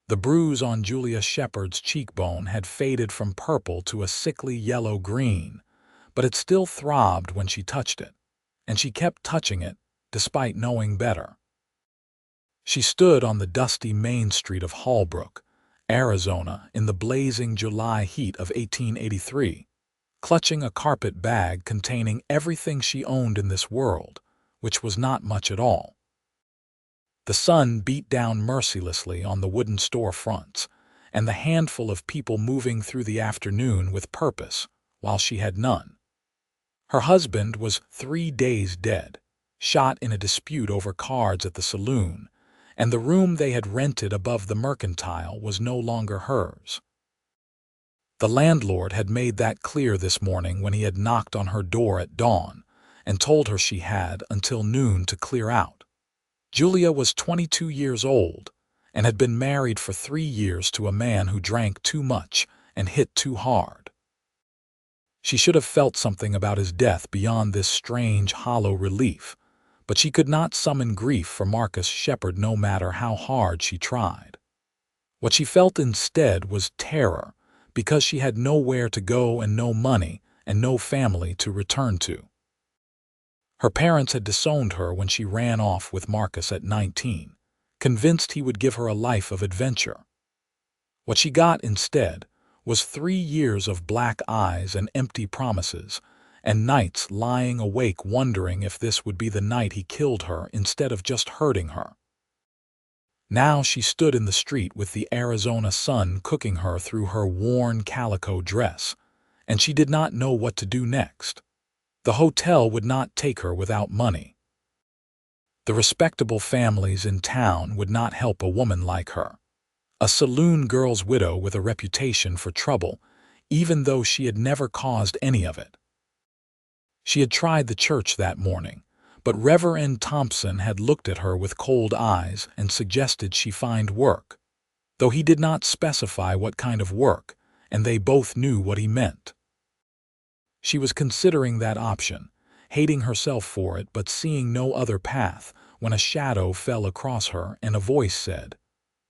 The bruise on Julia Shepherd's cheekbone had faded from purple to a sickly yellow-green, but it still throbbed when she touched it, and she kept touching it despite knowing better. She stood on the dusty main street of Holbrook, Arizona, in the blazing July heat of 1883, clutching a carpet bag containing everything she owned in this world, which was not much at all. The sun beat down mercilessly on the wooden storefronts and the handful of people moving through the afternoon with purpose, while she had none. Her husband was 3 days dead, shot in a dispute over cards at the saloon, and the room they had rented above the Mercantile was no longer hers. The landlord had made that clear this morning when he had knocked on her door at dawn and told her she had until noon to clear out. Julia was 22 years old and had been married for 3 years to a man who drank too much and hit too hard. She should have felt something about his death beyond this strange, hollow relief, but she could not summon grief for Marcus Shepherd no matter how hard she tried. What she felt instead was terror, because she had nowhere to go and no money and no family to return to. Her parents had disowned her when she ran off with Marcus at 19, convinced he would give her a life of adventure. What she got instead was 3 years of black eyes and empty promises, and nights lying awake wondering if this would be the night he killed her instead of just hurting her. Now she stood in the street with the Arizona sun cooking her through her worn calico dress, and she did not know what to do next. The hotel would not take her without money. The respectable families in town would not help a woman like her, a saloon girl's widow with a reputation for trouble, even though she had never caused any of it. She had tried the church that morning, but Reverend Thompson had looked at her with cold eyes and suggested she find work, though he did not specify what kind of work, and they both knew what he meant. She was considering that option, hating herself for it but seeing no other path, when a shadow fell across her and a voice said,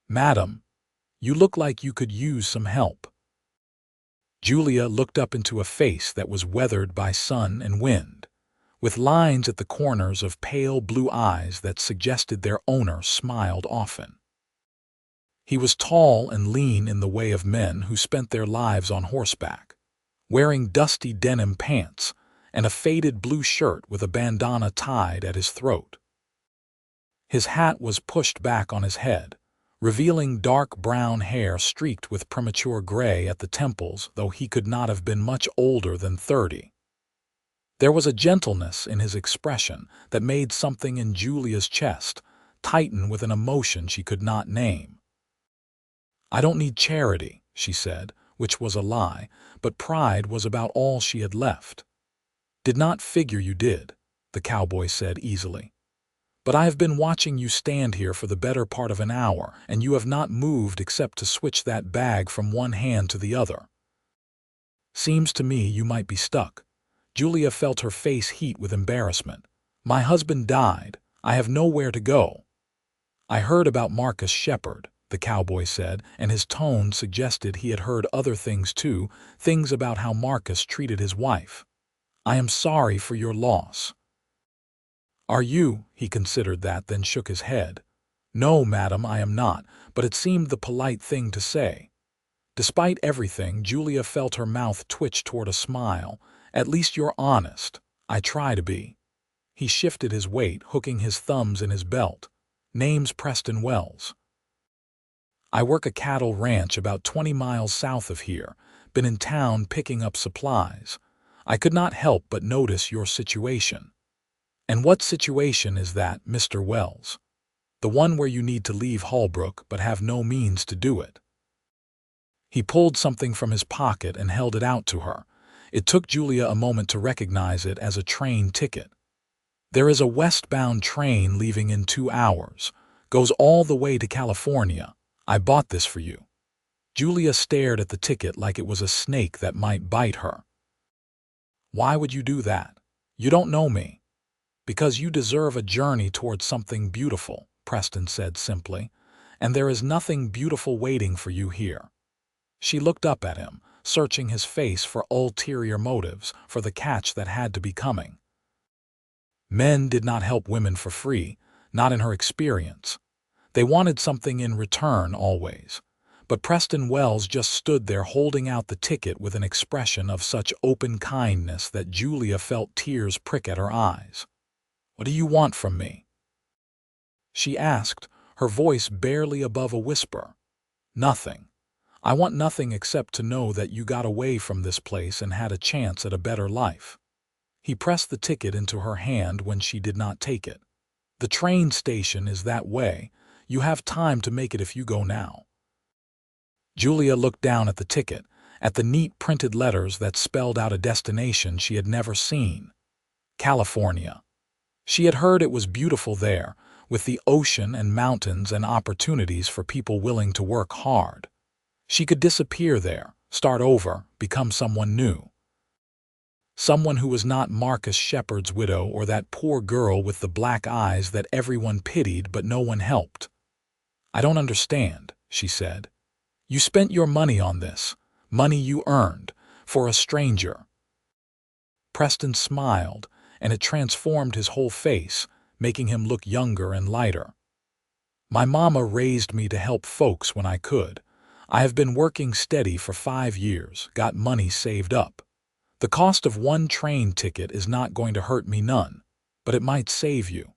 "Madam, you look like you could use some help." Julia looked up into a face that was weathered by sun and wind, with lines at the corners of pale blue eyes that suggested their owner smiled often. He was tall and lean in the way of men who spent their lives on horseback, wearing dusty denim pants and a faded blue shirt with a bandana tied at his throat. His hat was pushed back on his head, revealing dark brown hair streaked with premature gray at the temples, though he could not have been much older than 30. There was a gentleness in his expression that made something in Julia's chest tighten with an emotion she could not name. "I don't need charity," she said, which was a lie, but pride was about all she had left. "Did not figure you did," the cowboy said easily. "But I have been watching you stand here for the better part of an hour, and you have not moved except to switch that bag from one hand to the other. Seems to me you might be stuck." Julia felt her face heat with embarrassment. "My husband died. I have nowhere to go." "I heard about Marcus Shepherd," the cowboy said, and his tone suggested he had heard other things too, things about how Marcus treated his wife. "I am sorry for your loss." "Are you?" He considered that, then shook his head. "No, madam, I am not," but it seemed the polite thing to say. Despite everything, Julia felt her mouth twitch toward a smile. "At least you're honest." "I try to be." He shifted his weight, hooking his thumbs in his belt. "Name's Preston Wells. I work a cattle ranch about 20 miles south of here. Been in town picking up supplies. I could not help but notice your situation." "And what situation is that, Mr. Wells?" "The one where you need to leave Holbrook but have no means to do it." He pulled something from his pocket and held it out to her. It took Julia a moment to recognize it as a train ticket. "There is a westbound train leaving in 2 hours. Goes all the way to California. I bought this for you." Julia stared at the ticket like it was a snake that might bite her. "Why would you do that? You don't know me." "Because you deserve a journey towards something beautiful," Preston said simply, and there is nothing beautiful waiting for you here." She looked up at him, searching his face for ulterior motives, for the catch that had to be coming. Men did not help women for free, not in her experience. They wanted something in return always. But Preston Wells just stood there holding out the ticket with an expression of such open kindness that Julia felt tears prick at her eyes. "What do you want from me?" she asked, her voice barely above a whisper. "Nothing. I want nothing except to know that you got away from this place and had a chance at a better life." He pressed the ticket into her hand when she did not take it. "The train station is that way. You have time to make it if you go now." Julia looked down at the ticket, at the neat printed letters that spelled out a destination she had never seen. California. She had heard it was beautiful there, with the ocean and mountains and opportunities for people willing to work hard. She could disappear there, start over, become someone new. Someone who was not Marcus Shepard's widow or that poor girl with the black eyes that everyone pitied but no one helped. "I don't understand," she said. "You spent your money on this, money you earned, for a stranger." Preston smiled, and it transformed his whole face, making him look younger and lighter. "My mama raised me to help folks when I could. I have been working steady for 5 years, got money saved up. The cost of one train ticket is not going to hurt me none, but it might save you."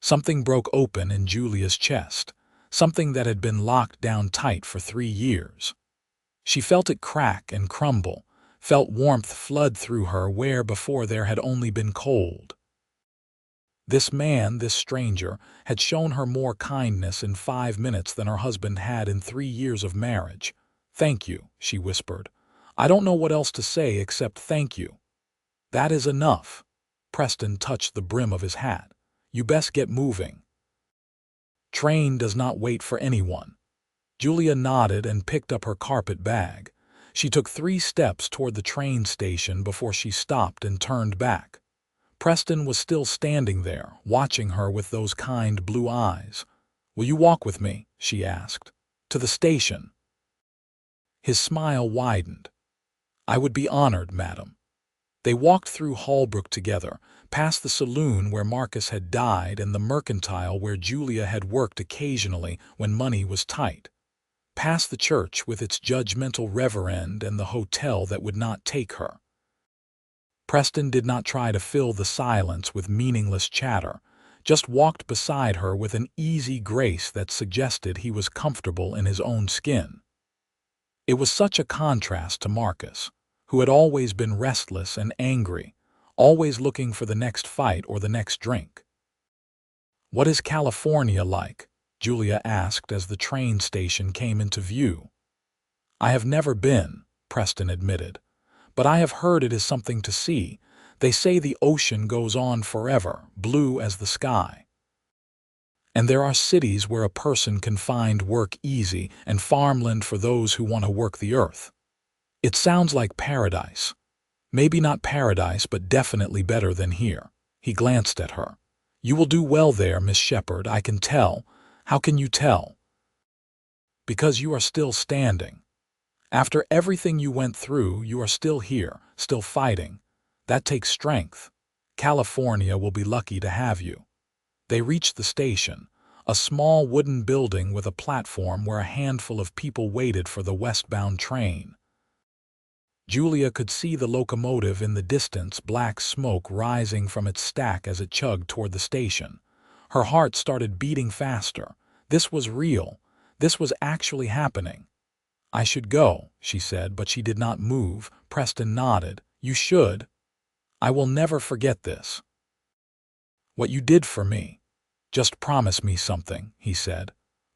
Something broke open in Julia's chest, something that had been locked down tight for 3 years. She felt it crack and crumble, felt warmth flood through her where before there had only been cold. This man, this stranger, had shown her more kindness in 5 minutes than her husband had in 3 years of marriage. "Thank you," she whispered. "I don't know what else to say except thank you." "That is enough." Preston touched the brim of his hat. "You best get moving." Train does not wait for anyone. Julia nodded and picked up her carpet bag. She took 3 steps toward the train station before she stopped and turned back. Preston was still standing there, watching her with those kind blue eyes. "Will you walk with me?" she asked. "To the station." His smile widened. "I would be honored, madam." They walked through Holbrook together, past the saloon where Marcus had died and the mercantile where Julia had worked occasionally when money was tight. Past the church with its judgmental reverend and the hotel that would not take her. Preston did not try to fill the silence with meaningless chatter, just walked beside her with an easy grace that suggested he was comfortable in his own skin. It was such a contrast to Marcus, who had always been restless and angry, always looking for the next fight or the next drink. "What is California like?" Julia asked as the train station came into view. "I have never been," Preston admitted, "but I have heard it is something to see. They say the ocean goes on forever, blue as the sky. And there are cities where a person can find work easy and farmland for those who want to work the earth. It sounds like paradise. Maybe not paradise, but definitely better than here." He glanced at her. "You will do well there, Miss Shepard, I can tell." "How can you tell?" "Because you are still standing. After everything you went through, you are still here, still fighting. That takes strength. California will be lucky to have you." They reached the station, a small wooden building with a platform where a handful of people waited for the westbound train. Julia could see the locomotive in the distance, black smoke rising from its stack as it chugged toward the station. Her heart started beating faster. This was real. This was actually happening. "I should go," she said, but she did not move. Preston nodded. "You should. I will never forget this. What you did for me. Just promise me something," he said.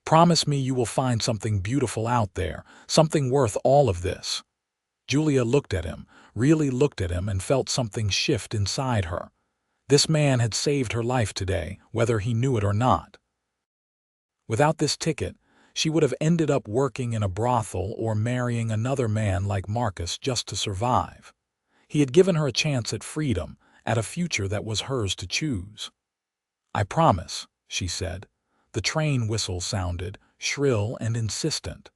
"Promise me you will find something beautiful out there, something worth all of this." Julia looked at him, really looked at him, and felt something shift inside her. This man had saved her life today, whether he knew it or not. Without this ticket, she would have ended up working in a brothel or marrying another man like Marcus just to survive. He had given her a chance at freedom, at a future that was hers to choose. "I promise," she said. The train whistle sounded, shrill and insistent.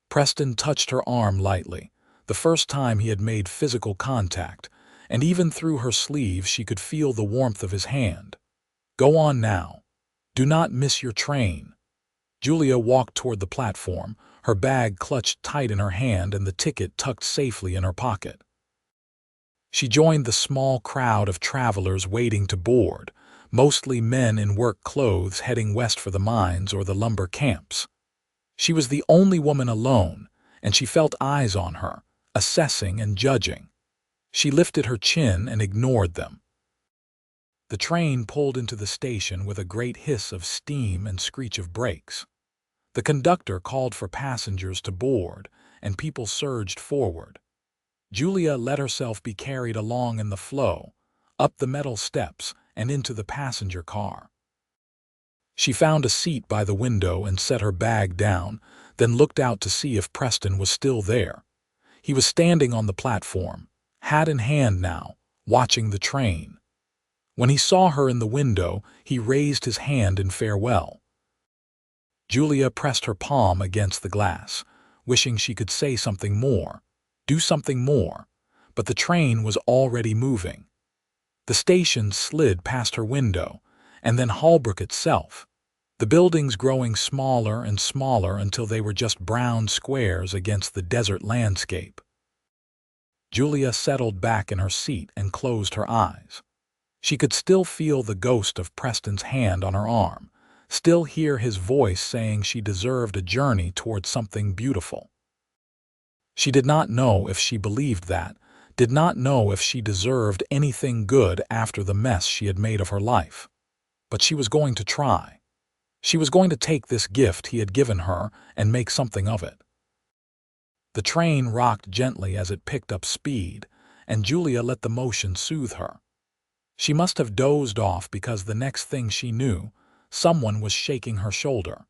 Preston touched her arm lightly, the first time he had made physical contact, and even through her sleeve she could feel the warmth of his hand. "Go on now. Do not miss your train." Julia walked toward the platform, her bag clutched tight in her hand and the ticket tucked safely in her pocket. She joined the small crowd of travelers waiting to board, mostly men in work clothes heading west for the mines or the lumber camps. She was the only woman alone, and she felt eyes on her, assessing and judging. She lifted her chin and ignored them. The train pulled into the station with a great hiss of steam and screech of brakes. The conductor called for passengers to board, and people surged forward. Julia let herself be carried along in the flow, up the metal steps and into the passenger car. She found a seat by the window and set her bag down, then looked out to see if Preston was still there. He was standing on the platform, hat in hand now, watching the train. When he saw her in the window, he raised his hand in farewell. Julia pressed her palm against the glass, wishing she could say something more, do something more, but the train was already moving. The station slid past her window, and then Holbrook itself, the buildings growing smaller and smaller until they were just brown squares against the desert landscape. Julia settled back in her seat and closed her eyes. She could still feel the ghost of Preston's hand on her arm, still hear his voice saying she deserved a journey toward something beautiful. She did not know if she believed that, did not know if she deserved anything good after the mess she had made of her life. But she was going to try. She was going to take this gift he had given her and make something of it. The train rocked gently as it picked up speed, and Julia let the motion soothe her. She must have dozed off because the next thing she knew, someone was shaking her shoulder.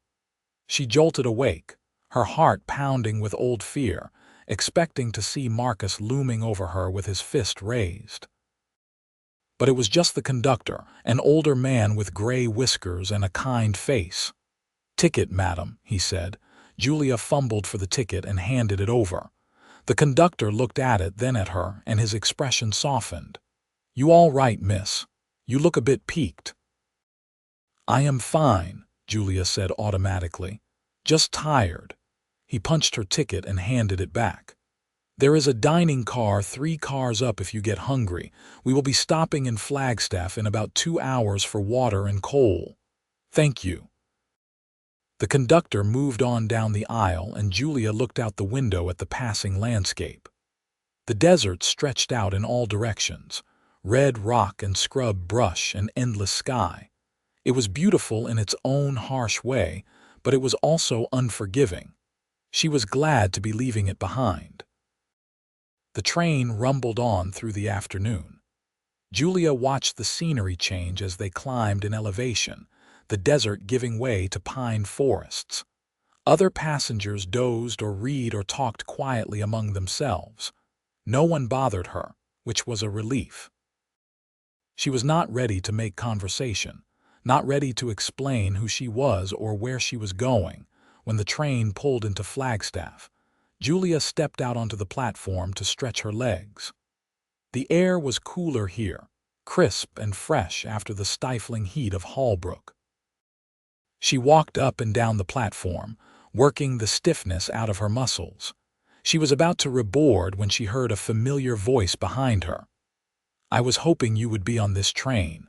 She jolted awake, her heart pounding with old fear, expecting to see Marcus looming over her with his fist raised. But it was just the conductor, an older man with gray whiskers and a kind face. "Ticket, madam," he said. Julia fumbled for the ticket and handed it over. The conductor looked at it, then at her, and his expression softened. "You all right, miss? You look a bit peaked." "I am fine," Julia said automatically. "Just tired." He punched her ticket and handed it back. "There is a dining car 3 cars up if you get hungry. We will be stopping in Flagstaff in about 2 hours for water and coal." "Thank you." The conductor moved on down the aisle and Julia looked out the window at the passing landscape. The desert stretched out in all directions, red rock and scrub brush and endless sky. It was beautiful in its own harsh way, but it was also unforgiving. She was glad to be leaving it behind. The train rumbled on through the afternoon. Julia watched the scenery change as they climbed in elevation, the desert giving way to pine forests. Other passengers dozed or read or talked quietly among themselves. No one bothered her, which was a relief. She was not ready to make conversation, not ready to explain who she was or where she was going. When the train pulled into Flagstaff, Julia stepped out onto the platform to stretch her legs. The air was cooler here, crisp and fresh after the stifling heat of Holbrook. She walked up and down the platform, working the stiffness out of her muscles. She was about to reboard when she heard a familiar voice behind her. "I was hoping you would be on this train."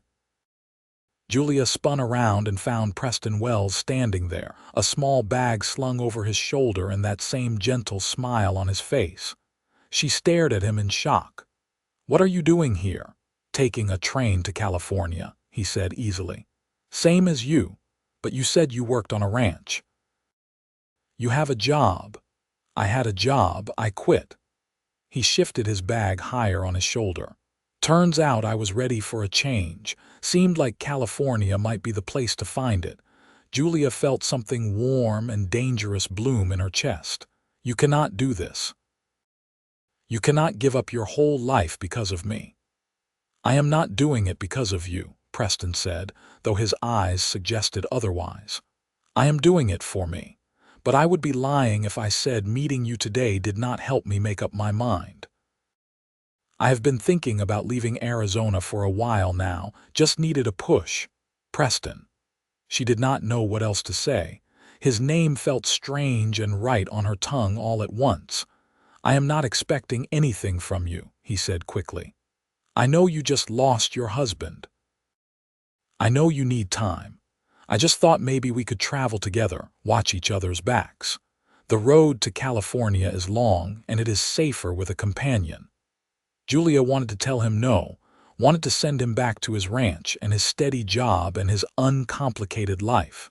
Julia spun around and found Preston Wells standing there, a small bag slung over his shoulder and that same gentle smile on his face. She stared at him in shock. "What are you doing here?" "Taking a train to California," he said easily. "Same as you, but you said you worked on a ranch." "You have a job." "I had a job, I quit." He shifted his bag higher on his shoulder. "Turns out I was ready for a change. Seemed like California might be the place to find it." Julia felt something warm and dangerous bloom in her chest. "You cannot do this. You cannot give up your whole life because of me." "I am not doing it because of you," Preston said, though his eyes suggested otherwise. I am doing it for me. But I would be lying if I said meeting you today did not help me make up my mind. I have been thinking about leaving Arizona for a while now, just needed a push. Preston. She did not know what else to say. His name felt strange and right on her tongue all at once. I am not expecting anything from you, he said quickly. I know you just lost your husband. I know you need time. I just thought maybe we could travel together, watch each other's backs. The road to California is long, and it is safer with a companion. Julia wanted to tell him no, wanted to send him back to his ranch and his steady job and his uncomplicated life.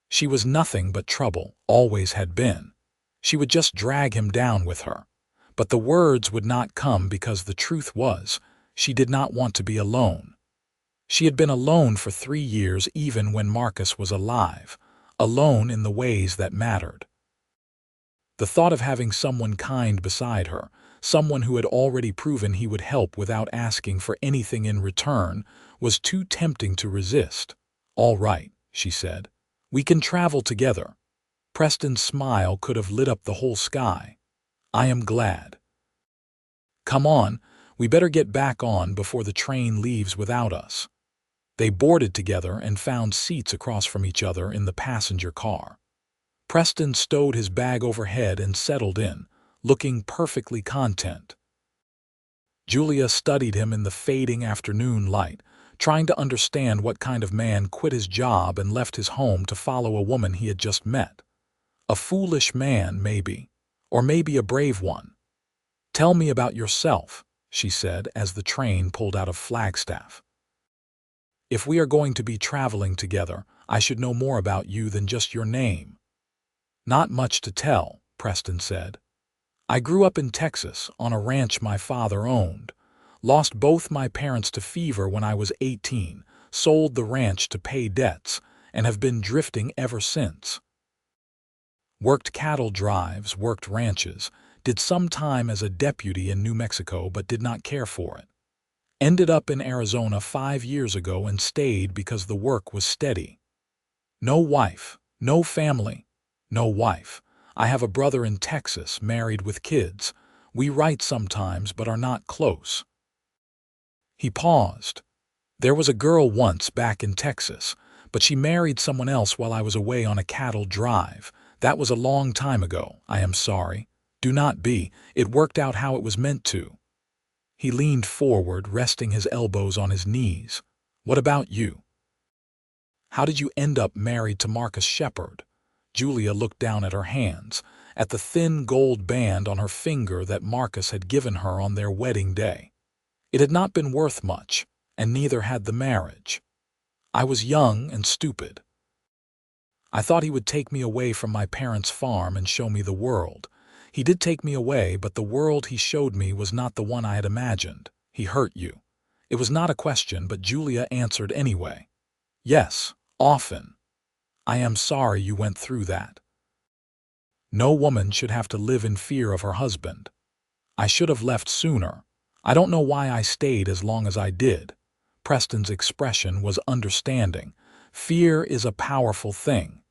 She was nothing but trouble, always had been. She would just drag him down with her. But the words would not come because the truth was, she did not want to be alone. She had been alone for 3 years even when Marcus was alive, alone in the ways that mattered. The thought of having someone kind beside her, someone who had already proven he would help without asking for anything in return, was too tempting to resist. All right, she said. We can travel together. Preston's smile could have lit up the whole sky. I am glad. Come on, we better get back on before the train leaves without us. They boarded together and found seats across from each other in the passenger car. Preston stowed his bag overhead and settled in, looking perfectly content. Julia studied him in the fading afternoon light, trying to understand what kind of man quit his job and left his home to follow a woman he had just met. A foolish man, maybe, or maybe a brave one. Tell me about yourself, she said as the train pulled out of Flagstaff. If we are going to be traveling together, I should know more about you than just your name. Not much to tell, Preston said. I grew up in Texas on a ranch my father owned. Lost both my parents to fever when I was 18, sold the ranch to pay debts, and have been drifting ever since. Worked cattle drives, worked ranches, did some time as a deputy in New Mexico but did not care for it. Ended up in Arizona 5 years ago and stayed because the work was steady. No wife, no family, no wife. I have a brother in Texas, married with kids. We write sometimes but are not close. He paused. There was a girl once back in Texas, but she married someone else while I was away on a cattle drive. That was a long time ago, I am sorry. Do not be. It worked out how it was meant to. He leaned forward, resting his elbows on his knees. What about you? How did you end up married to Marcus Shepard? Julia looked down at her hands, at the thin gold band on her finger that Marcus had given her on their wedding day. It had not been worth much, and neither had the marriage. I was young and stupid. I thought he would take me away from my parents' farm and show me the world. He did take me away, but the world he showed me was not the one I had imagined. He hurt you. It was not a question, but Julia answered anyway. Yes, often. I am sorry you went through that. No woman should have to live in fear of her husband. I should have left sooner. I don't know why I stayed as long as I did. Preston's expression was understanding. Fear is a powerful thing.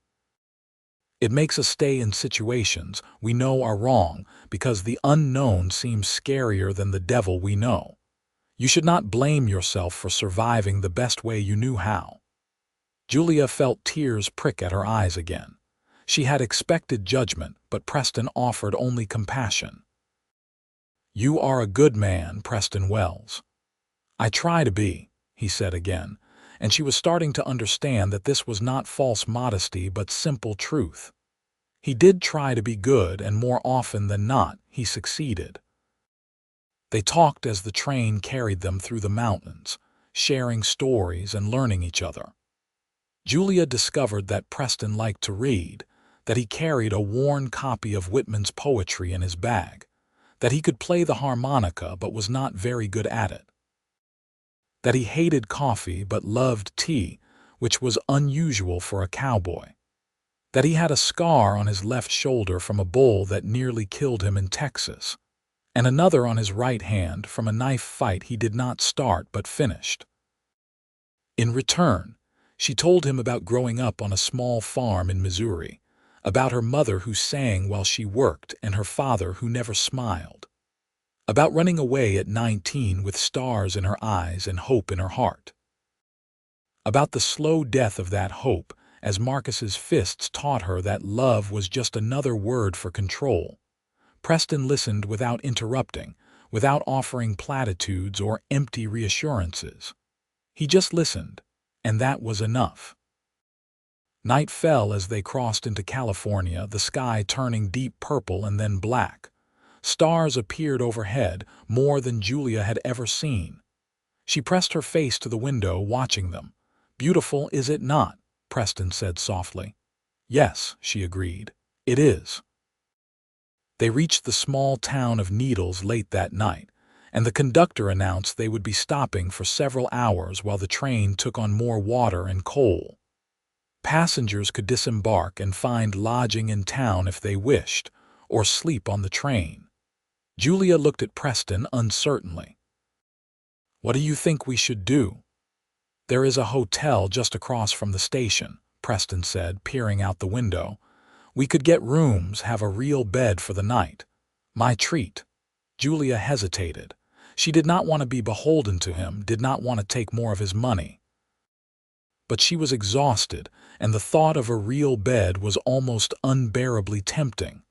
It makes us stay in situations we know are wrong because the unknown seems scarier than the devil we know. You should not blame yourself for surviving the best way you knew how. Julia felt tears prick at her eyes again. She had expected judgment, but Preston offered only compassion. You are a good man, Preston Wells. I try to be, he said again, and she was starting to understand that this was not false modesty but simple truth. He did try to be good, and more often than not, he succeeded. They talked as the train carried them through the mountains, sharing stories and learning each other. Julia discovered that Preston liked to read, that he carried a worn copy of Whitman's poetry in his bag, that he could play the harmonica but was not very good at it, that he hated coffee but loved tea, which was unusual for a cowboy, that he had a scar on his left shoulder from a bull that nearly killed him in Texas, and another on his right hand from a knife fight he did not start but finished. In return, she told him about growing up on a small farm in Missouri, about her mother who sang while she worked and her father who never smiled, about running away at 19 with stars in her eyes and hope in her heart, about the slow death of that hope as Marcus's fists taught her that love was just another word for control. Preston listened without interrupting, without offering platitudes or empty reassurances. He just listened, and that was enough. Night fell as they crossed into California, the sky turning deep purple and then black. Stars appeared overhead, more than Julia had ever seen. She pressed her face to the window, watching them. "Beautiful, is it not?" Preston said softly. "Yes," she agreed. "It is." They reached the small town of Needles late that night, and the conductor announced they would be stopping for several hours while the train took on more water and coal. Passengers could disembark and find lodging in town if they wished, or sleep on the train. Julia looked at Preston uncertainly. "What do you think we should do?" "There is a hotel just across from the station," Preston said, peering out the window. "We could get rooms, have a real bed for the night. My treat." Julia hesitated. She did not want to be beholden to him, did not want to take more of his money. But she was exhausted, and the thought of a real bed was almost unbearably tempting.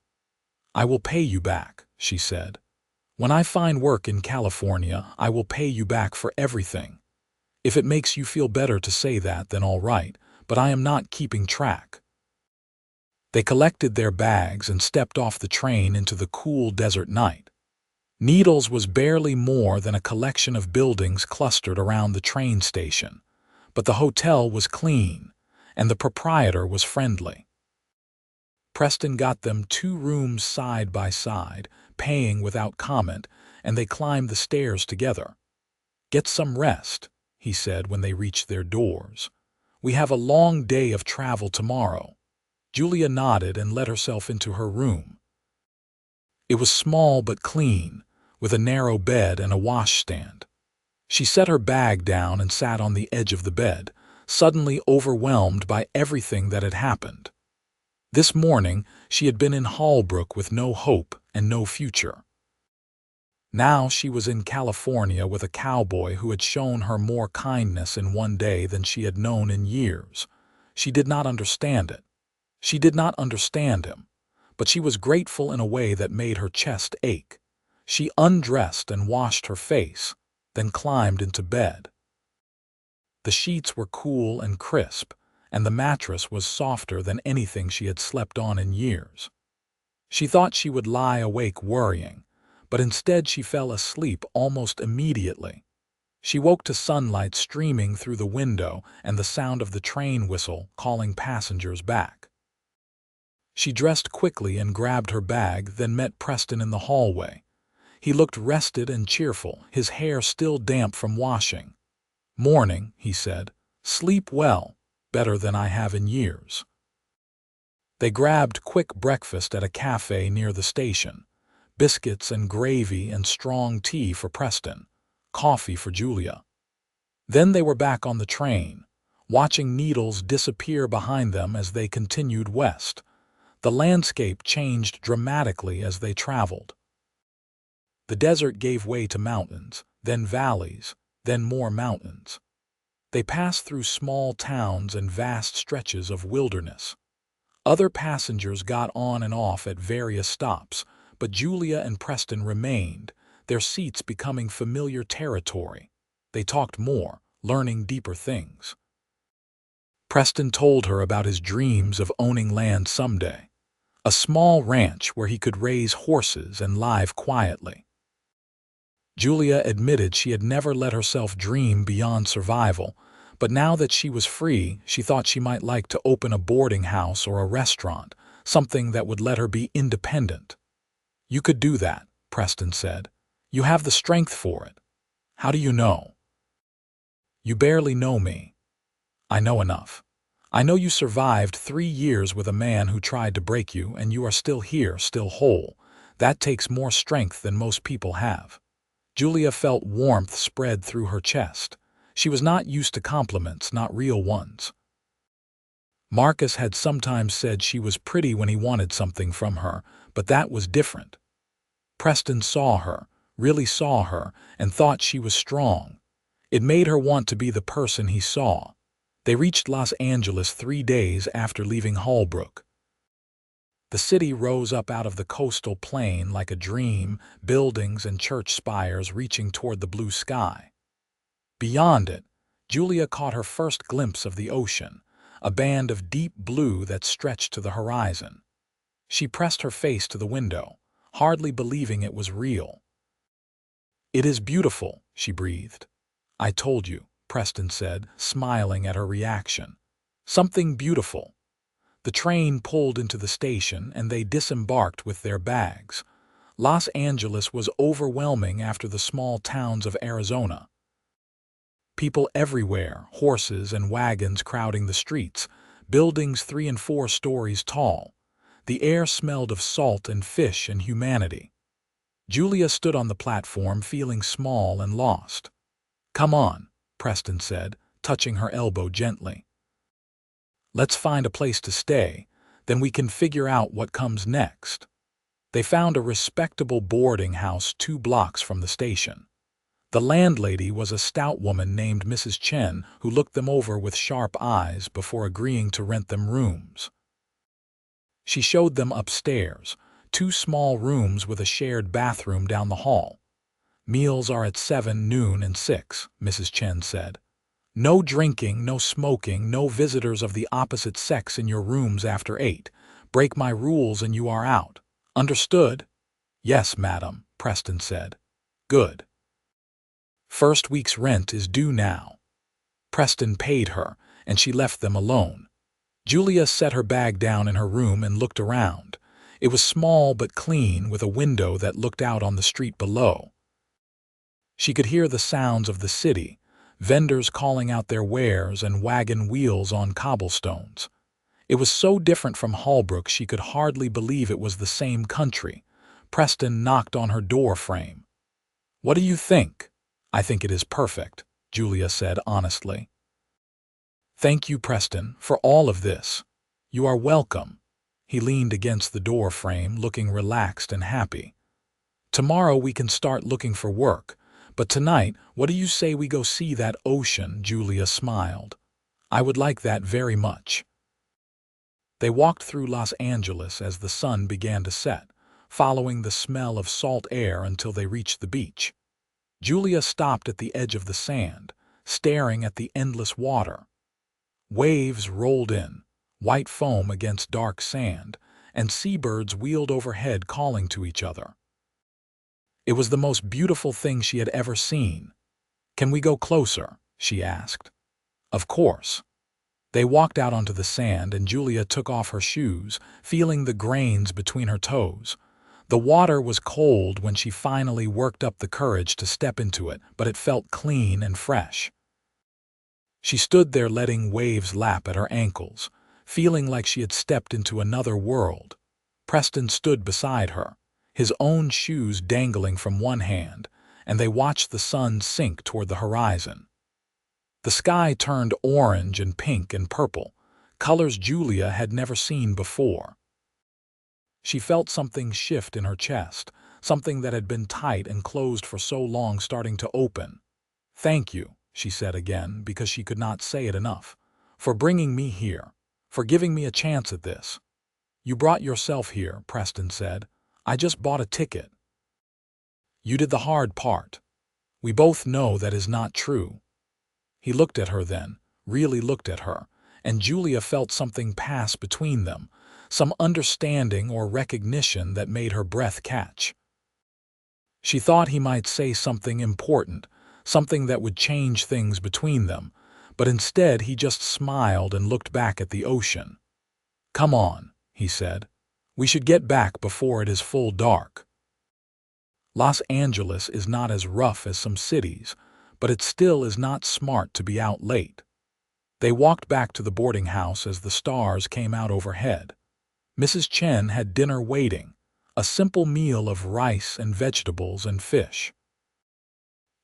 "I will pay you back," she said. "When I find work in California, I will pay you back for everything. If it makes you feel better to say that, then all right, but I am not keeping track." They collected their bags and stepped off the train into the cool desert night. Needles was barely more than a collection of buildings clustered around the train station, but the hotel was clean, and the proprietor was friendly. Preston got them 2 rooms side by side, paying without comment, and they climbed the stairs together. "Get some rest," he said when they reached their doors. "We have a long day of travel tomorrow." Julia nodded and let herself into her room. It was small but clean, with a narrow bed and a washstand. She set her bag down and sat on the edge of the bed, suddenly overwhelmed by everything that had happened. This morning, she had been in Hallbrook with no hope and no future. Now she was in California with a cowboy who had shown her more kindness in one day than she had known in years. She did not understand it. She did not understand him, but she was grateful in a way that made her chest ache. She undressed and washed her face, then climbed into bed. The sheets were cool and crisp, and the mattress was softer than anything she had slept on in years. She thought she would lie awake worrying, but instead she fell asleep almost immediately. She woke to sunlight streaming through the window and the sound of the train whistle calling passengers back. She dressed quickly and grabbed her bag, then met Preston in the hallway. He looked rested and cheerful, his hair still damp from washing. "Morning," he said. "Sleep well, better than I have in years." They grabbed quick breakfast at a cafe near the station. Biscuits and gravy and strong tea for Preston, coffee for Julia. Then they were back on the train, watching Needles disappear behind them as they continued west. The landscape changed dramatically as they traveled. The desert gave way to mountains, then valleys, then more mountains. They passed through small towns and vast stretches of wilderness. Other passengers got on and off at various stops, but Julia and Preston remained, their seats becoming familiar territory. They talked more, learning deeper things. Preston told her about his dreams of owning land someday, a small ranch where he could raise horses and live quietly. Julia admitted she had never let herself dream beyond survival, but now that she was free, she thought she might like to open a boarding house or a restaurant, something that would let her be independent. "You could do that," Preston said. "You have the strength for it." "How do you know?" "You barely know me." "I know enough. I know you survived 3 years with a man who tried to break you, and you are still here, still whole. That takes more strength than most people have." Julia felt warmth spread through her chest. She was not used to compliments, not real ones. Marcus had sometimes said she was pretty when he wanted something from her, but that was different. Preston saw her, really saw her, and thought she was strong. It made her want to be the person he saw. They reached Los Angeles 3 days after leaving Holbrook. The city rose up out of the coastal plain like a dream, buildings and church spires reaching toward the blue sky. Beyond it, Julia caught her first glimpse of the ocean, a band of deep blue that stretched to the horizon. She pressed her face to the window, hardly believing it was real. "It is beautiful," she breathed. "I told you," Preston said, smiling at her reaction. "Something beautiful." The train pulled into the station and they disembarked with their bags. Los Angeles was overwhelming after the small towns of Arizona. People everywhere, horses and wagons crowding the streets, buildings 3 and 4 stories tall. The air smelled of salt and fish and humanity. Julia stood on the platform feeling small and lost. "Come on," Preston said, touching her elbow gently. "Let's find a place to stay, then we can figure out what comes next." They found a respectable boarding house 2 blocks from the station. The landlady was a stout woman named Mrs. Chen who looked them over with sharp eyes before agreeing to rent them rooms. She showed them upstairs, 2 small rooms with a shared bathroom down the hall. "Meals are at 7, noon, and 6, Mrs. Chen said. "No drinking, no smoking, no visitors of the opposite sex in your rooms after 8. Break my rules and you are out. Understood?" "Yes, madam," Preston said. "Good. First week's rent is due now." Preston paid her, and she left them alone. Julia set her bag down in her room and looked around. It was small but clean, with a window that looked out on the street below. She could hear the sounds of the city, vendors calling out their wares and wagon wheels on cobblestones. It was so different from Holbrook she could hardly believe it was the same country. Preston knocked on her door frame. "What do you think?" "I think it is perfect," Julia said honestly. "Thank you, Preston, for all of this." "You are welcome." He leaned against the door frame, looking relaxed and happy. "Tomorrow we can start looking for work, but tonight, what do you say we go see that ocean?" Julia smiled. "I would like that very much." They walked through Los Angeles as the sun began to set, following the smell of salt air until they reached the beach. Julia stopped at the edge of the sand, staring at the endless water. Waves rolled in, white foam against dark sand, and seabirds wheeled overhead calling to each other. It was the most beautiful thing she had ever seen. "Can we go closer?" she asked. "Of course." They walked out onto the sand and Julia took off her shoes, feeling the grains between her toes. The water was cold when she finally worked up the courage to step into it, but it felt clean and fresh. She stood there letting waves lap at her ankles, feeling like she had stepped into another world. Preston stood beside her, his own shoes dangling from one hand, and they watched the sun sink toward the horizon. The sky turned orange and pink and purple, colors Julia had never seen before. She felt something shift in her chest, something that had been tight and closed for so long starting to open. "Thank you," she said again, because she could not say it enough, "for bringing me here, for giving me a chance at this." "You brought yourself here," Preston said. "I just bought a ticket." "You did the hard part." "We both know that is not true." He looked at her then, really looked at her, and Julia felt something pass between them, some understanding or recognition that made her breath catch. She thought he might say something important, something that would change things between them, but instead he just smiled and looked back at the ocean. "Come on," he said. "We should get back before it is full dark." Los Angeles is not as rough as some cities, but it still is not smart to be out late. They walked back to the boarding house as the stars came out overhead. Mrs. Chen had dinner waiting, a simple meal of rice and vegetables and fish.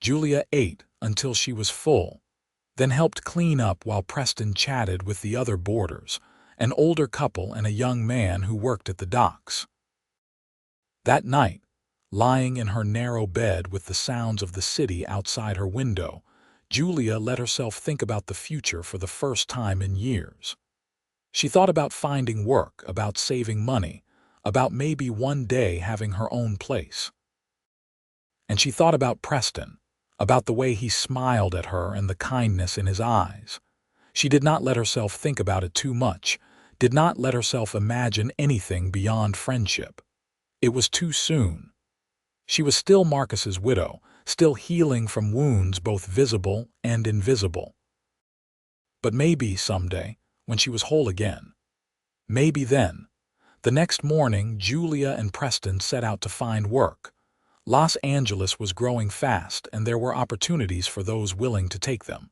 Julia ate until she was full. then helped clean up while Preston chatted with the other boarders, an older couple and a young man who worked at the docks. That night, lying in her narrow bed with the sounds of the city outside her window, Julia let herself think about the future for the first time in years. She thought about finding work, about saving money, about maybe one day having her own place. And she thought about Preston, about the way he smiled at her and the kindness in his eyes. She did not let herself think about it too much, did not let herself imagine anything beyond friendship. It was too soon. She was still Marcus's widow, still healing from wounds both visible and invisible. But maybe someday, when she was whole again, maybe then. The next morning, Julia and Preston set out to find work. Los Angeles was growing fast, and there were opportunities for those willing to take them.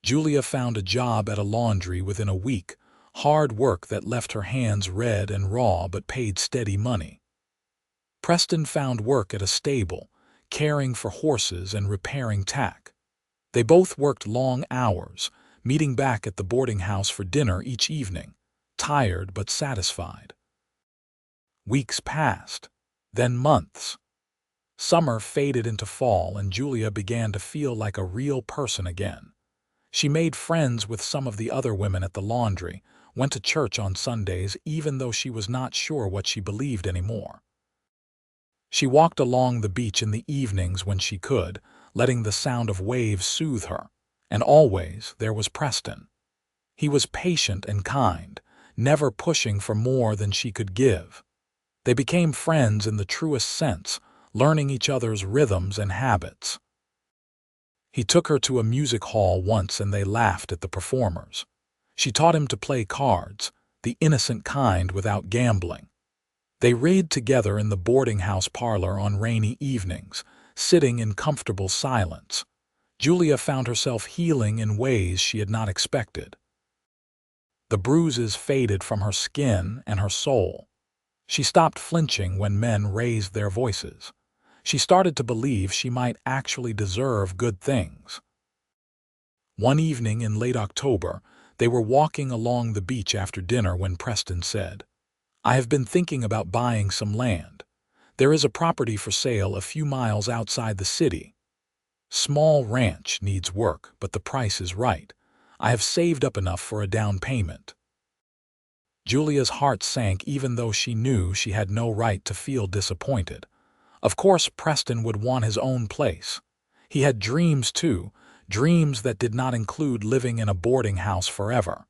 Julia found a job at a laundry within a week, hard work that left her hands red and raw but paid steady money. Preston found work at a stable, caring for horses and repairing tack. They both worked long hours, meeting back at the boarding house for dinner each evening, tired but satisfied. Weeks passed, then months. Summer faded into fall, and Julia began to feel like a real person again. She made friends with some of the other women at the laundry, went to church on Sundays even though she was not sure what she believed anymore. She walked along the beach in the evenings when she could, letting the sound of waves soothe her, and always there was Preston. He was patient and kind, never pushing for more than she could give. They became friends in the truest sense, learning each other's rhythms and habits. He took her to a music hall once and they laughed at the performers. She taught him to play cards, the innocent kind without gambling. They read together in the boarding house parlor on rainy evenings, sitting in comfortable silence. Julia found herself healing in ways she had not expected. The bruises faded from her skin and her soul. She stopped flinching when men raised their voices. She started to believe she might actually deserve good things. One evening in late October, they were walking along the beach after dinner when Preston said, "I have been thinking about buying some land. There is a property for sale a few miles outside the city. Small ranch, needs work, but the price is right. I have saved up enough for a down payment." Julia's heart sank even though she knew she had no right to feel disappointed. Of course, Preston would want his own place. He had dreams too, dreams that did not include living in a boarding house forever.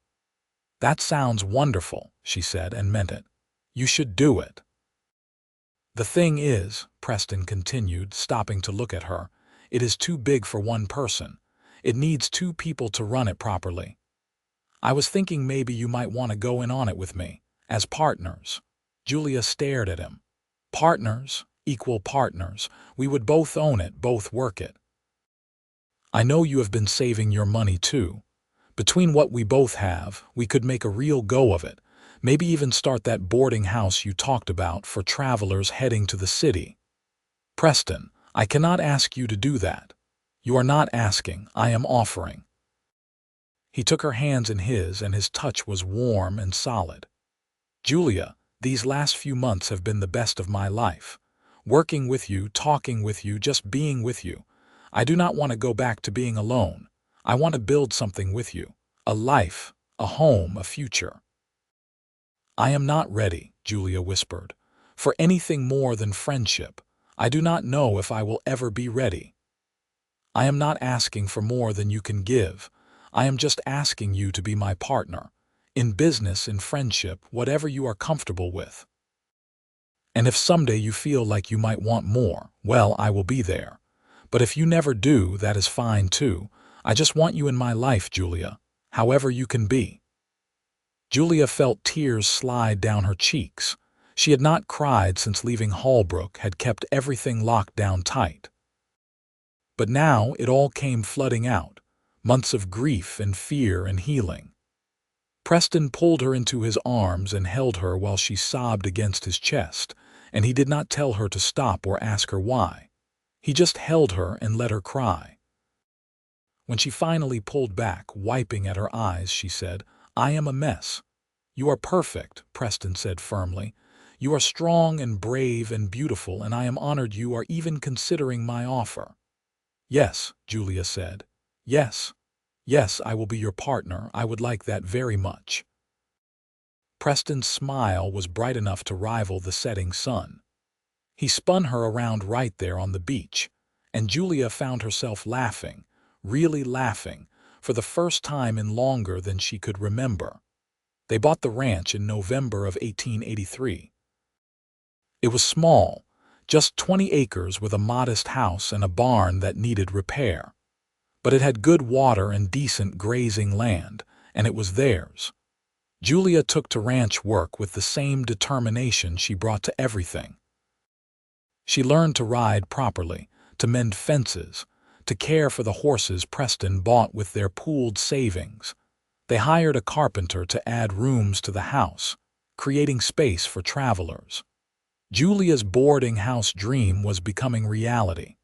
"That sounds wonderful," she said, and meant it. "You should do it." "The thing is," Preston continued, stopping to look at her, "it is too big for one person. It needs two people to run it properly. I was thinking maybe you might want to go in on it with me, as partners." Julia stared at him. "Partners? Equal partners. We would both own it, both work it. I know you have been saving your money too. Between what we both have, we could make a real go of it, maybe even start that boarding house you talked about for travelers heading to the city." "Preston, I cannot ask you to do that." "You are not asking, I am offering." He took her hands in his, and his touch was warm and solid. "Julia, these last few months have been the best of my life. Working with you, talking with you, just being with you. I do not want to go back to being alone. I want to build something with you. A life, a home, a future." "I am not ready," Julia whispered, "for anything more than friendship. I do not know if I will ever be ready." "I am not asking for more than you can give. I am just asking you to be my partner. In business, in friendship, whatever you are comfortable with. And if someday you feel like you might want more, well, I will be there. But if you never do, that is fine too. I just want you in my life, Julia, however you can be." Julia felt tears slide down her cheeks. She had not cried since leaving Holbrook, had kept everything locked down tight. But now it all came flooding out, months of grief and fear and healing. Preston pulled her into his arms and held her while she sobbed against his chest, and he did not tell her to stop or ask her why. He just held her and let her cry. When she finally pulled back, wiping at her eyes, she said, "I am a mess." "You are perfect," Preston said firmly. "You are strong and brave and beautiful, and I am honored you are even considering my offer." "Yes," Julia said. "Yes. Yes, I will be your partner. I would like that very much." Preston's smile was bright enough to rival the setting sun. He spun her around right there on the beach, and Julia found herself laughing, really laughing, for the first time in longer than she could remember. They bought the ranch in November of 1883. It was small, just 20 acres with a modest house and a barn that needed repair. But it had good water and decent grazing land, and it was theirs. Julia took to ranch work with the same determination she brought to everything. She learned to ride properly, to mend fences, to care for the horses Preston bought with their pooled savings. They hired a carpenter to add rooms to the house, creating space for travelers. Julia's boarding house dream was becoming reality.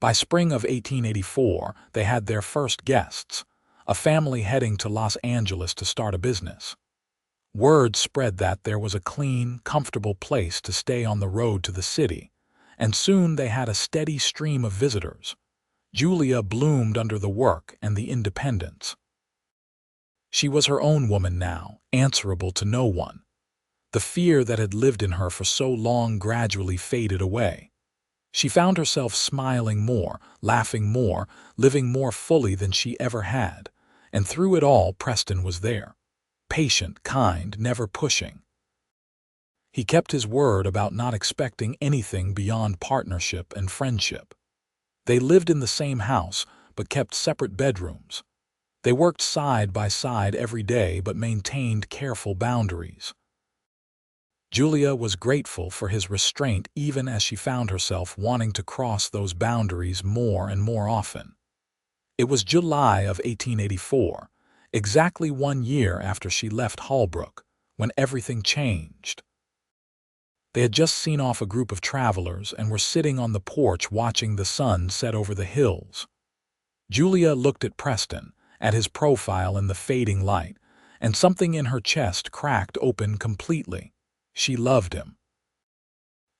By spring of 1884, they had their first guests, a family heading to Los Angeles to start a business. Word spread that there was a clean, comfortable place to stay on the road to the city, and soon they had a steady stream of visitors. Julia bloomed under the work and the independence. She was her own woman now, answerable to no one. The fear that had lived in her for so long gradually faded away. She found herself smiling more, laughing more, living more fully than she ever had, and through it all Preston was there. Patient, kind, never pushing. He kept his word about not expecting anything beyond partnership and friendship. They lived in the same house, but kept separate bedrooms. They worked side by side every day, but maintained careful boundaries. Julia was grateful for his restraint even as she found herself wanting to cross those boundaries more and more often. It was July of 1884, exactly 1 year after she left Holbrook, when everything changed. They had just seen off a group of travelers and were sitting on the porch watching the sun set over the hills. Julia looked at Preston, at his profile in the fading light, and something in her chest cracked open completely. She loved him.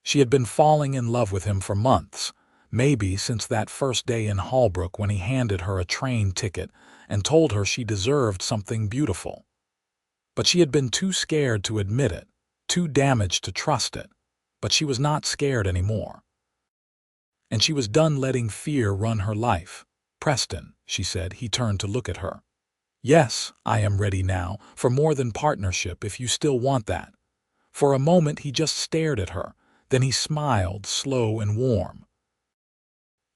She had been falling in love with him for months, maybe since that first day in Holbrook when he handed her a train ticket and told her she deserved something beautiful. But she had been too scared to admit it, too damaged to trust it, but she was not scared anymore. And she was done letting fear run her life. "Preston," she said. He turned to look at her. "Yes, I am ready now, for more than partnership if you still want that." For a moment he just stared at her, then he smiled, slow and warm.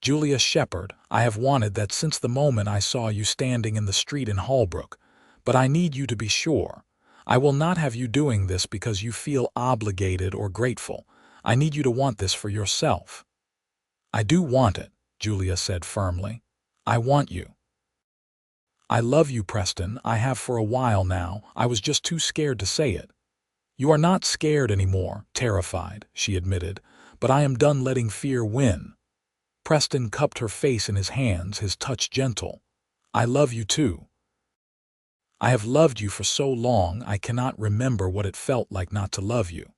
"Julia Shepherd, I have wanted that since the moment I saw you standing in the street in Holbrook, but I need you to be sure. I will not have you doing this because you feel obligated or grateful. I need you to want this for yourself." "I do want it," Julia said firmly. "I want you." "I love you, Preston. I have for a while now. I was just too scared to say it." "You are not scared anymore, terrified," she admitted, "but I am done letting fear win." Preston cupped her face in his hands, his touch gentle. "I love you too. I have loved you for so long I cannot remember what it felt like not to love you.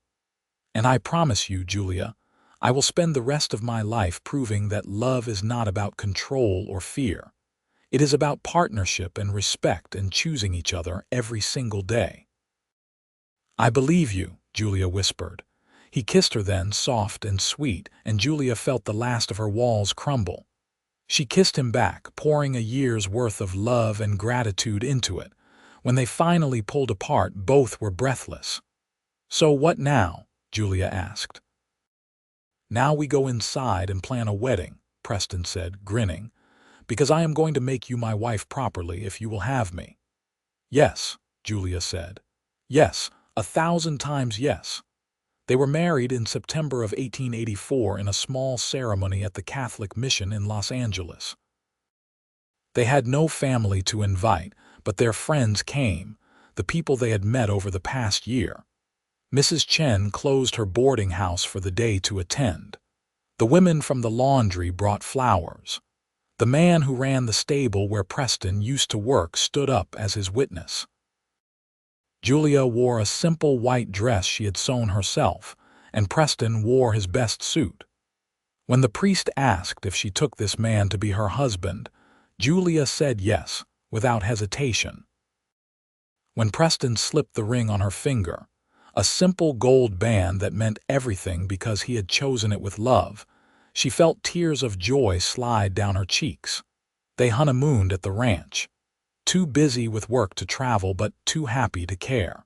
And I promise you, Julia, I will spend the rest of my life proving that love is not about control or fear. It is about partnership and respect and choosing each other every single day." "I believe you," Julia whispered. He kissed her then, soft and sweet, and Julia felt the last of her walls crumble. She kissed him back, pouring a year's worth of love and gratitude into it. When they finally pulled apart, both were breathless. "So what now?" Julia asked. "Now we go inside and plan a wedding," Preston said, grinning, "because I am going to make you my wife properly if you will have me." "Yes," Julia said. "Yes, 1,000 times yes." They were married in September of 1884 in a small ceremony at the Catholic mission in Los Angeles. They had no family to invite, but their friends came, the people they had met over the past year. Mrs. Chen closed her boarding house for the day to attend. The women from the laundry brought flowers. The man who ran the stable where Preston used to work stood up as his witness. Julia wore a simple white dress she had sewn herself, and Preston wore his best suit. When the priest asked if she took this man to be her husband, Julia said yes, without hesitation. When Preston slipped the ring on her finger, a simple gold band that meant everything because he had chosen it with love, she felt tears of joy slide down her cheeks. They honeymooned at the ranch, too busy with work to travel but too happy to care.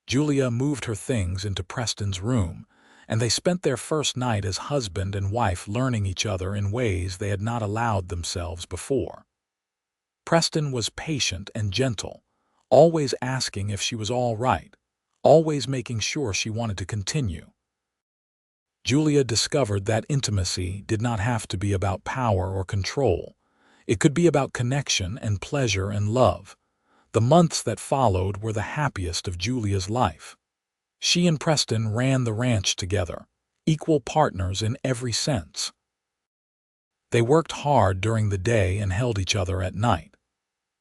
Julia moved her things into Preston's room, and they spent their first night as husband and wife, learning each other in ways they had not allowed themselves before. Preston was patient and gentle, always asking if she was all right, always making sure she wanted to continue. Julia discovered that intimacy did not have to be about power or control. It could be about connection and pleasure and love. The months that followed were the happiest of Julia's life. She and Preston ran the ranch together, equal partners in every sense. They worked hard during the day and held each other at night.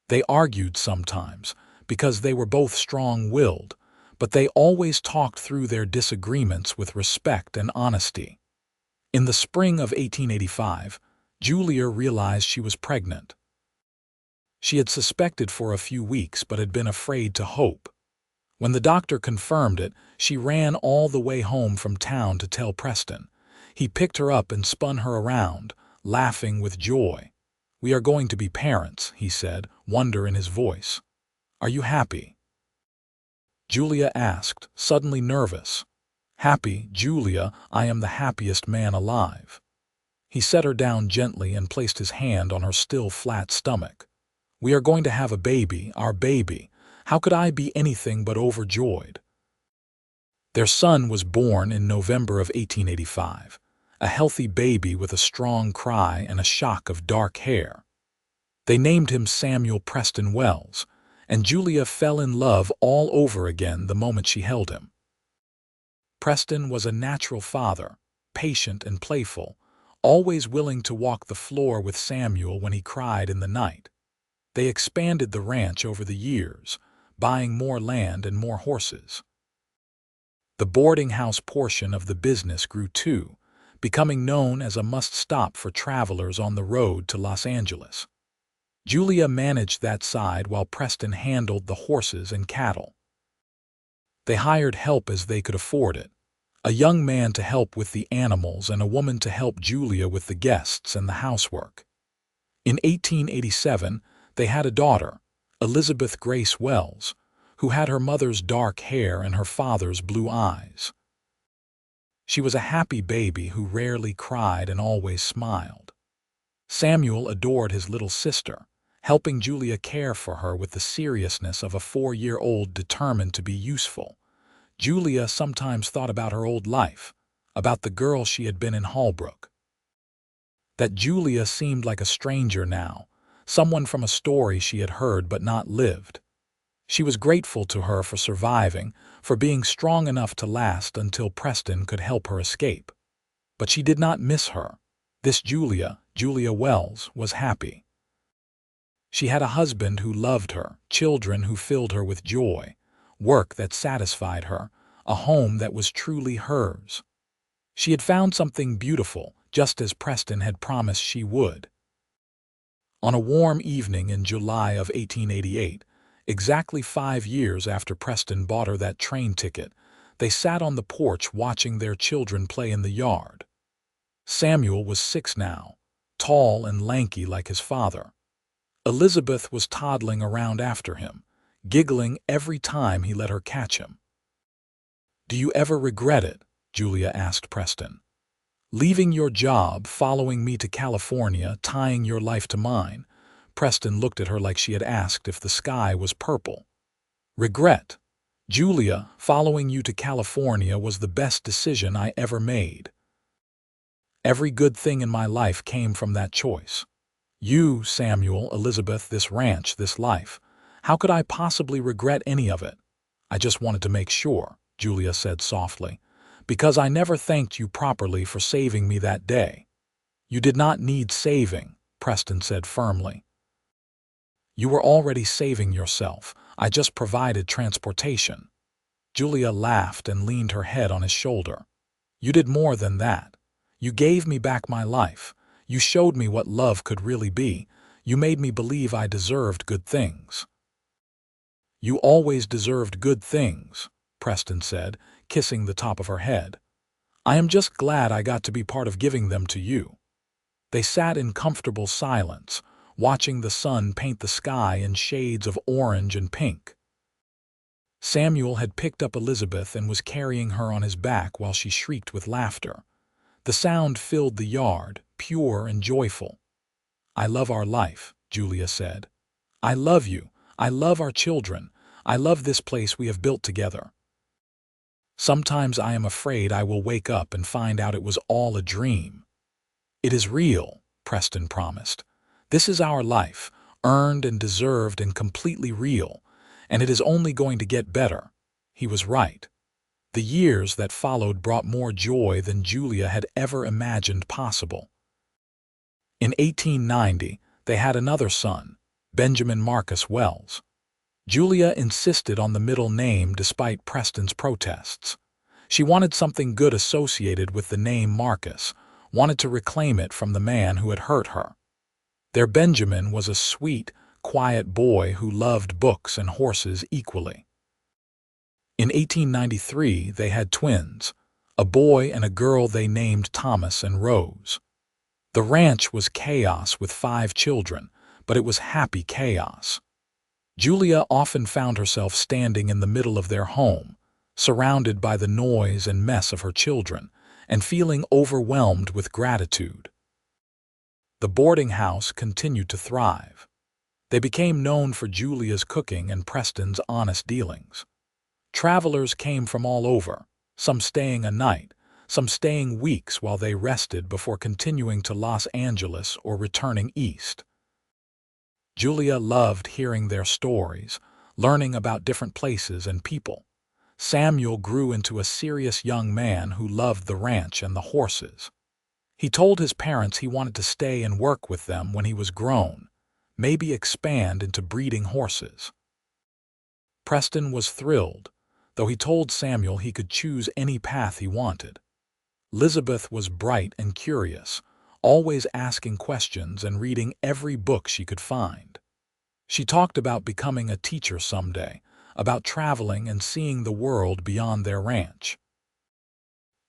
They argued sometimes because they were both strong-willed, but they always talked through their disagreements with respect and honesty. In the spring of 1885, Julia realized she was pregnant. She had suspected for a few weeks but had been afraid to hope. When the doctor confirmed it, she ran all the way home from town to tell Preston. He picked her up and spun her around, laughing with joy. "We are going to be parents," he said, wonder in his voice. "Are you happy?" Julia asked, suddenly nervous. "Happy, Julia, I am the happiest man alive." He set her down gently and placed his hand on her still flat stomach. "We are going to have a baby, our baby. How could I be anything but overjoyed?" Their son was born in November of 1885, a healthy baby with a strong cry and a shock of dark hair. They named him Samuel Preston Wells, and Julia fell in love all over again the moment she held him. Preston was a natural father, patient and playful, always willing to walk the floor with Samuel when he cried in the night. They expanded the ranch over the years, buying more land and more horses. The boarding house portion of the business grew too, becoming known as a must-stop for travelers on the road to Los Angeles. Julia managed that side while Preston handled the horses and cattle. They hired help as they could afford it, a young man to help with the animals and a woman to help Julia with the guests and the housework. In 1887, they had a daughter, Elizabeth Grace Wells, who had her mother's dark hair and her father's blue eyes. She was a happy baby who rarely cried and always smiled. Samuel adored his little sister, helping Julia care for her with the seriousness of a 4-year-old determined to be useful. Julia sometimes thought about her old life, about the girl she had been in Holbrook. That Julia seemed like a stranger now, someone from a story she had heard but not lived. She was grateful to her for surviving, for being strong enough to last until Preston could help her escape. But she did not miss her. This Julia Wells, was happy. She had a husband who loved her, children who filled her with joy, work that satisfied her, a home that was truly hers. She had found something beautiful, just as Preston had promised she would. On a warm evening in July of 1888, exactly 5 years after Preston bought her that train ticket, they sat on the porch watching their children play in the yard. Samuel was 6 now, tall and lanky like his father. Elizabeth was toddling around after him, giggling every time he let her catch him. "Do you ever regret it?" Julia asked Preston. "Leaving your job, following me to California, tying your life to mine." Preston looked at her like she had asked if the sky was purple. "Regret? Julia, following you to California was the best decision I ever made. Every good thing in my life came from that choice. You, Samuel, Elizabeth, this ranch, this life. How could I possibly regret any of it? I just wanted to make sure," Julia said softly, "because I never thanked you properly for saving me that day. You did not need saving. Preston said firmly. You were already saving yourself. I just provided transportation. Julia laughed and leaned her head on his shoulder. You did more than that. You gave me back my life. You showed me what love could really be. You made me believe I deserved good things. You always deserved good things, Preston said, kissing the top of her head. I am just glad I got to be part of giving them to you. They sat in comfortable silence, watching the sun paint the sky in shades of orange and pink. Samuel had picked up Elizabeth and was carrying her on his back while she shrieked with laughter. The sound filled the yard, pure and joyful. I love our life, Julia said. I love you. I love our children. I love this place we have built together. Sometimes I am afraid I will wake up and find out it was all a dream. It is real, Preston promised. This is our life, earned and deserved and completely real, and it is only going to get better. He was right. The years that followed brought more joy than Julia had ever imagined possible. In 1890, they had another son, Benjamin Marcus Wells. Julia insisted on the middle name despite Preston's protests. She wanted something good associated with the name Marcus, wanted to reclaim it from the man who had hurt her. Their Benjamin was a sweet, quiet boy who loved books and horses equally. In 1893, they had twins, a boy and a girl they named Thomas and Rose. The ranch was chaos with 5 children, but it was happy chaos. Julia often found herself standing in the middle of their home, surrounded by the noise and mess of her children, and feeling overwhelmed with gratitude. The boarding house continued to thrive. They became known for Julia's cooking and Preston's honest dealings. Travelers came from all over, some staying a night, some staying weeks while they rested before continuing to Los Angeles or returning east. Julia loved hearing their stories, learning about different places and people. Samuel grew into a serious young man who loved the ranch and the horses. He told his parents he wanted to stay and work with them when he was grown, maybe expand into breeding horses. Preston was thrilled, though he told Samuel he could choose any path he wanted. Elizabeth was bright and curious, always asking questions and reading every book she could find. She talked about becoming a teacher someday, about traveling and seeing the world beyond their ranch.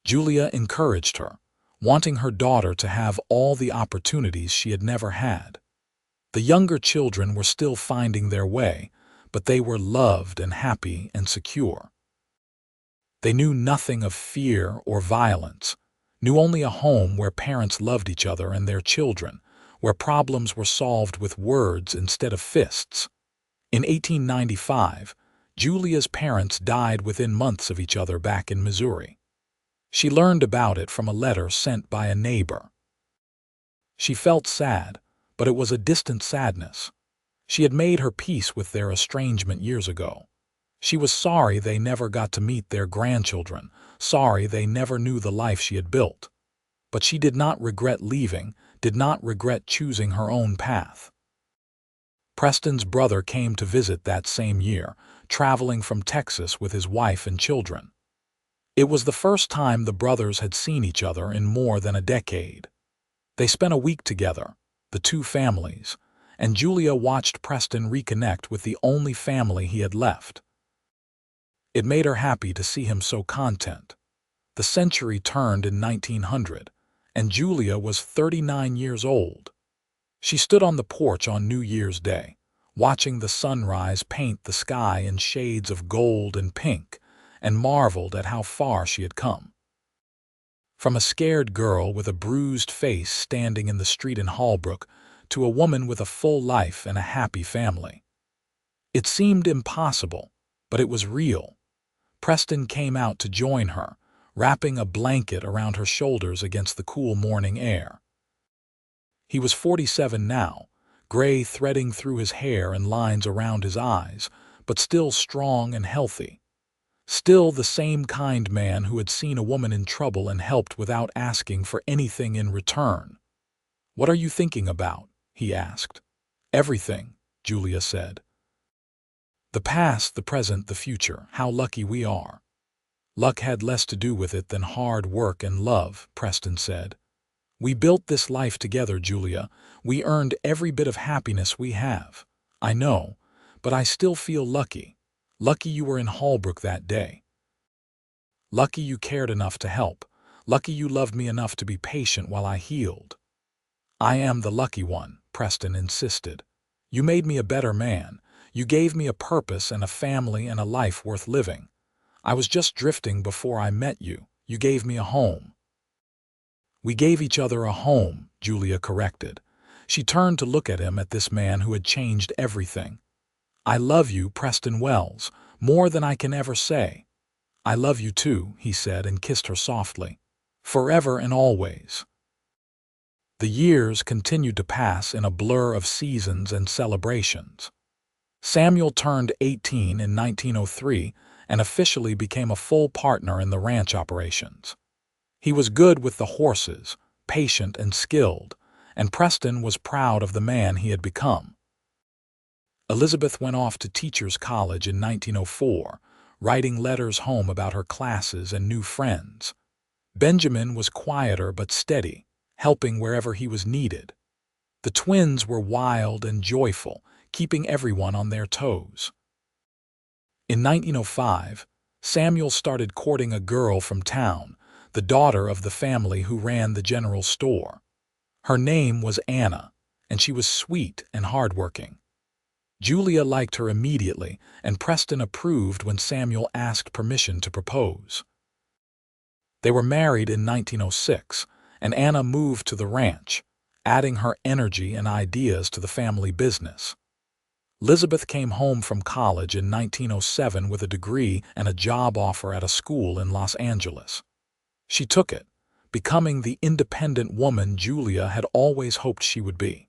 Julia encouraged her, wanting her daughter to have all the opportunities she had never had. The younger children were still finding their way, but they were loved and happy and secure. They knew nothing of fear or violence, knew only a home where parents loved each other and their children, where problems were solved with words instead of fists. In 1895, Julia's parents died within months of each other back in Missouri. She learned about it from a letter sent by a neighbor. She felt sad, but it was a distant sadness. She had made her peace with their estrangement years ago. She was sorry they never got to meet their grandchildren, sorry they never knew the life she had built. But she did not regret leaving, did not regret choosing her own path. Preston's brother came to visit that same year, traveling from Texas with his wife and children. It was the first time the brothers had seen each other in more than a decade. They spent a week together, the two families, and Julia watched Preston reconnect with the only family he had left. It made her happy to see him so content. The century turned in 1900, and Julia was 39 years old. She stood on the porch on New Year's Day, watching the sunrise paint the sky in shades of gold and pink, and marveled at how far she had come. From a scared girl with a bruised face standing in the street in Hallbrook to a woman with a full life and a happy family. It seemed impossible, but it was real. Preston came out to join her, wrapping a blanket around her shoulders against the cool morning air. He was 47 now, gray threading through his hair and lines around his eyes, but still strong and healthy. Still the same kind man who had seen a woman in trouble and helped without asking for anything in return. "What are you thinking about?" he asked. Everything, Julia said. The past, the present, the future. How lucky we are. Luck had less to do with it than hard work and love, Preston said. We built this life together, Julia. We earned every bit of happiness we have. I know, but I still feel lucky. Lucky you were in Holbrook that day. Lucky you cared enough to help. Lucky you loved me enough to be patient while I healed. I am the lucky one, Preston insisted. You made me a better man. You gave me a purpose and a family and a life worth living. I was just drifting before I met you. You gave me a home. We gave each other a home, Julia corrected. She turned to look at him, at this man who had changed everything. I love you, Preston Wells, more than I can ever say. I love you too, he said and kissed her softly. Forever and always. The years continued to pass in a blur of seasons and celebrations. Samuel turned 18 in 1903 and officially became a full partner in the ranch operations. He was good with the horses, patient and skilled, and Preston was proud of the man he had become. Elizabeth went off to teachers' college in 1904, writing letters home about her classes and new friends. Benjamin was quieter but steady, helping wherever he was needed. The twins were wild and joyful, keeping everyone on their toes. In 1905, Samuel started courting a girl from town, the daughter of the family who ran the general store. Her name was Anna, and she was sweet and hardworking. Julia liked her immediately, and Preston approved when Samuel asked permission to propose. They were married in 1906, and Anna moved to the ranch, adding her energy and ideas to the family business. Elizabeth came home from college in 1907 with a degree and a job offer at a school in Los Angeles. She took it, becoming the independent woman Julia had always hoped she would be.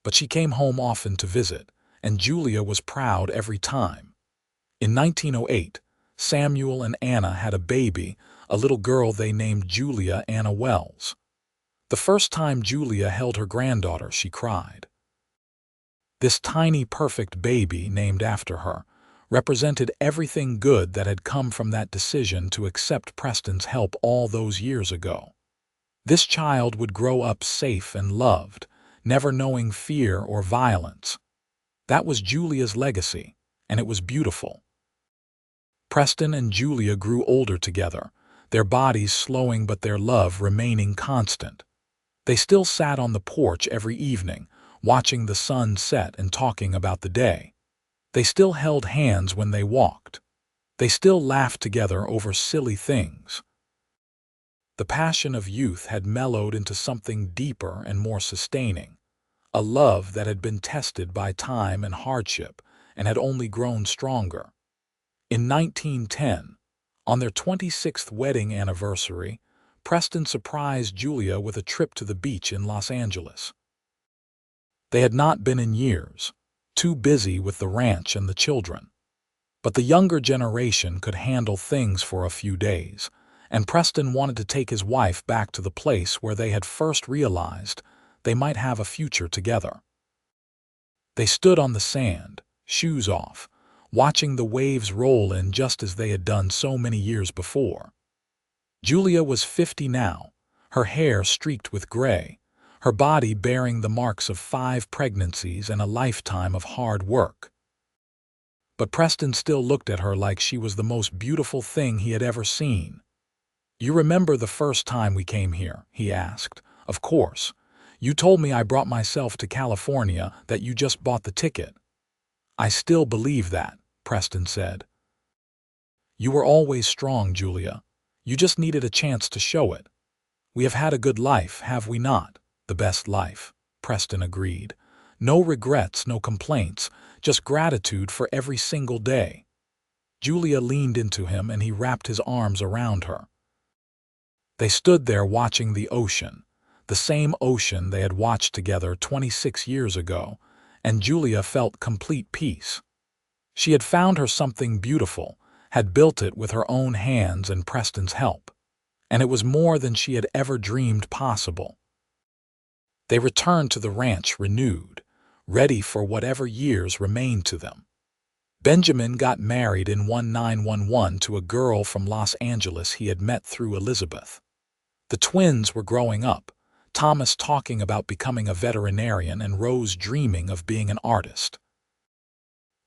But she came home often to visit, and Julia was proud every time. In 1908, Samuel and Anna had a baby, a little girl they named Julia Anna Wells. The first time Julia held her granddaughter, she cried. This tiny, perfect baby, named after her, represented everything good that had come from that decision to accept Preston's help all those years ago. This child would grow up safe and loved, never knowing fear or violence. That was Julia's legacy, and it was beautiful. Preston and Julia grew older together, their bodies slowing but their love remaining constant. They still sat on the porch every evening, watching the sun set and talking about the day. They still held hands when they walked. They still laughed together over silly things. The passion of youth had mellowed into something deeper and more sustaining, a love that had been tested by time and hardship and had only grown stronger. In 1910, on their 26th wedding anniversary, Preston surprised Julia with a trip to the beach in Los Angeles. They had not been in years, too busy with the ranch and the children. But the younger generation could handle things for a few days, and Preston wanted to take his wife back to the place where they had first realized they might have a future together. They stood on the sand, shoes off, watching the waves roll in just as they had done so many years before. Julia was 50 now, her hair streaked with gray, her body bearing the marks of 5 pregnancies and a lifetime of hard work. But Preston still looked at her like she was the most beautiful thing he had ever seen. "You remember the first time we came here?" he asked. "Of course. You told me I brought myself to California, that you just bought the ticket." "I still believe that," Preston said. "You were always strong, Julia. You just needed a chance to show it. We have had a good life, have we not?" "The best life," Preston agreed. "No regrets, no complaints, just gratitude for every single day." Julia leaned into him and he wrapped his arms around her. They stood there watching the ocean, the same ocean they had watched together 26 years ago, and Julia felt complete peace. She had found her something beautiful, had built it with her own hands and Preston's help, and it was more than she had ever dreamed possible. They returned to the ranch renewed, ready for whatever years remained to them. Benjamin got married in 1911 to a girl from Los Angeles he had met through Elizabeth. The twins were growing up, Thomas talking about becoming a veterinarian and Rose dreaming of being an artist.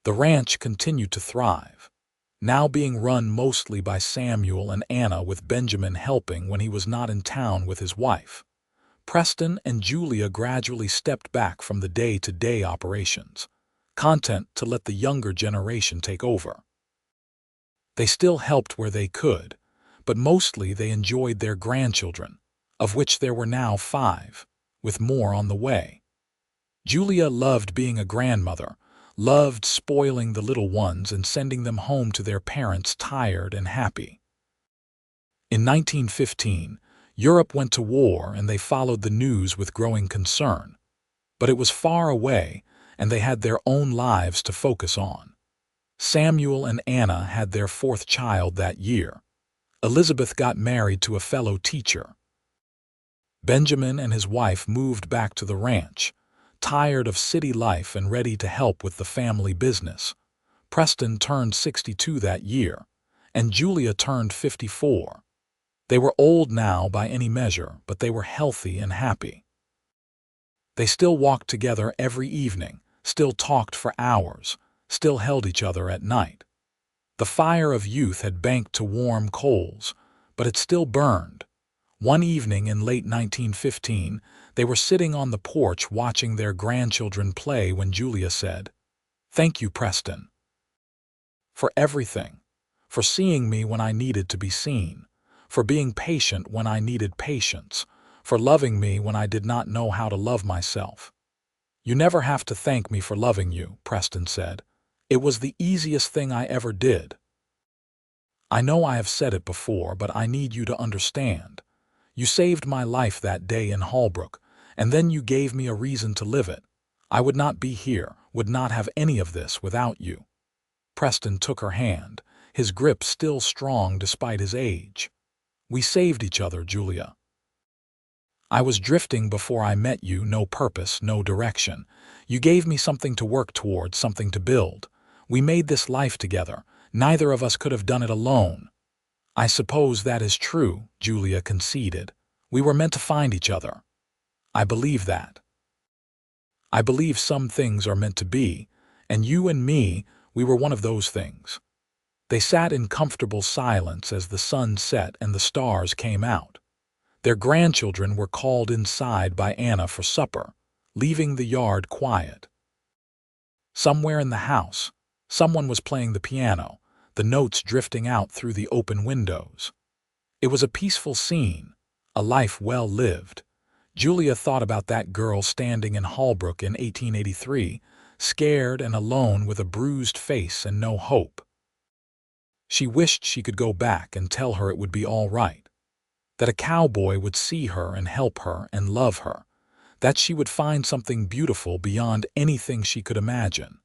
The ranch continued to thrive, now being run mostly by Samuel and Anna, with Benjamin helping when he was not in town with his wife. Preston and Julia gradually stepped back from the day-to-day operations, content to let the younger generation take over. They still helped where they could, but mostly they enjoyed their grandchildren, of which there were now 5, with more on the way. Julia loved being a grandmother, loved spoiling the little ones and sending them home to their parents tired and happy. In 1915, Europe went to war and they followed the news with growing concern. But it was far away, and they had their own lives to focus on. Samuel and Anna had their 4th child that year. Elizabeth got married to a fellow teacher. Benjamin and his wife moved back to the ranch, tired of city life and ready to help with the family business. Preston turned 62 that year, and Julia turned 54. They were old now by any measure, but they were healthy and happy. They still walked together every evening, still talked for hours, still held each other at night. The fire of youth had banked to warm coals, but it still burned. One evening in late 1915, they were sitting on the porch watching their grandchildren play when Julia said, "Thank you, Preston, for everything, for seeing me when I needed to be seen, for being patient when I needed patience, for loving me when I did not know how to love myself." "You never have to thank me for loving you," Preston said. "It was the easiest thing I ever did. I know I have said it before, but I need you to understand. You saved my life that day in Holbrook, and then you gave me a reason to live it. I would not be here, would not have any of this without you." Preston took her hand, his grip still strong despite his age. "We saved each other, Julia. I was drifting before I met you, no purpose, no direction. You gave me something to work towards, something to build. We made this life together. Neither of us could have done it alone." "I suppose that is true," Julia conceded. "We were meant to find each other. I believe that. I believe some things are meant to be, and you and me, we were one of those things." They sat in comfortable silence as the sun set and the stars came out. Their grandchildren were called inside by Anna for supper, leaving the yard quiet. Somewhere in the house, someone was playing the piano, the notes drifting out through the open windows. It was a peaceful scene, a life well lived. Julia thought about that girl standing in Holbrook in 1883, scared and alone with a bruised face and no hope. She wished she could go back and tell her it would be all right, that a cowboy would see her and help her and love her, that she would find something beautiful beyond anything she could imagine,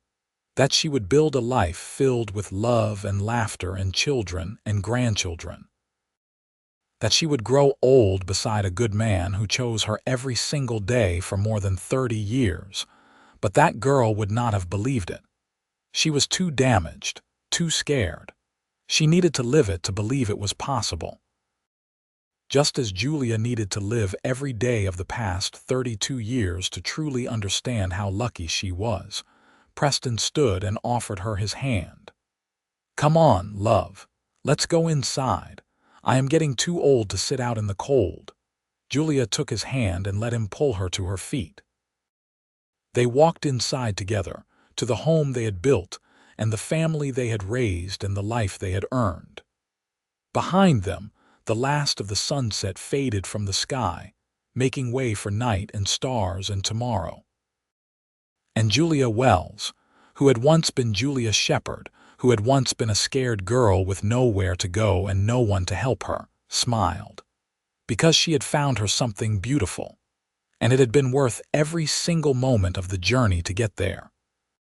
that she would build a life filled with love and laughter and children and grandchildren, that she would grow old beside a good man who chose her every single day for more than 30 years. But that girl would not have believed it. She was too damaged, too scared. She needed to live it to believe it was possible. Just as Julia needed to live every day of the past 32 years to truly understand how lucky she was, Preston stood and offered her his hand. "Come on, love. Let's go inside. I am getting too old to sit out in the cold." Julia took his hand and let him pull her to her feet. They walked inside together, to the home they had built, and the family they had raised and the life they had earned. Behind them, the last of the sunset faded from the sky, making way for night and stars and tomorrow. And Julia Wells, who had once been Julia Shepherd, who had once been a scared girl with nowhere to go and no one to help her, smiled. Because she had found her something beautiful, and it had been worth every single moment of the journey to get there.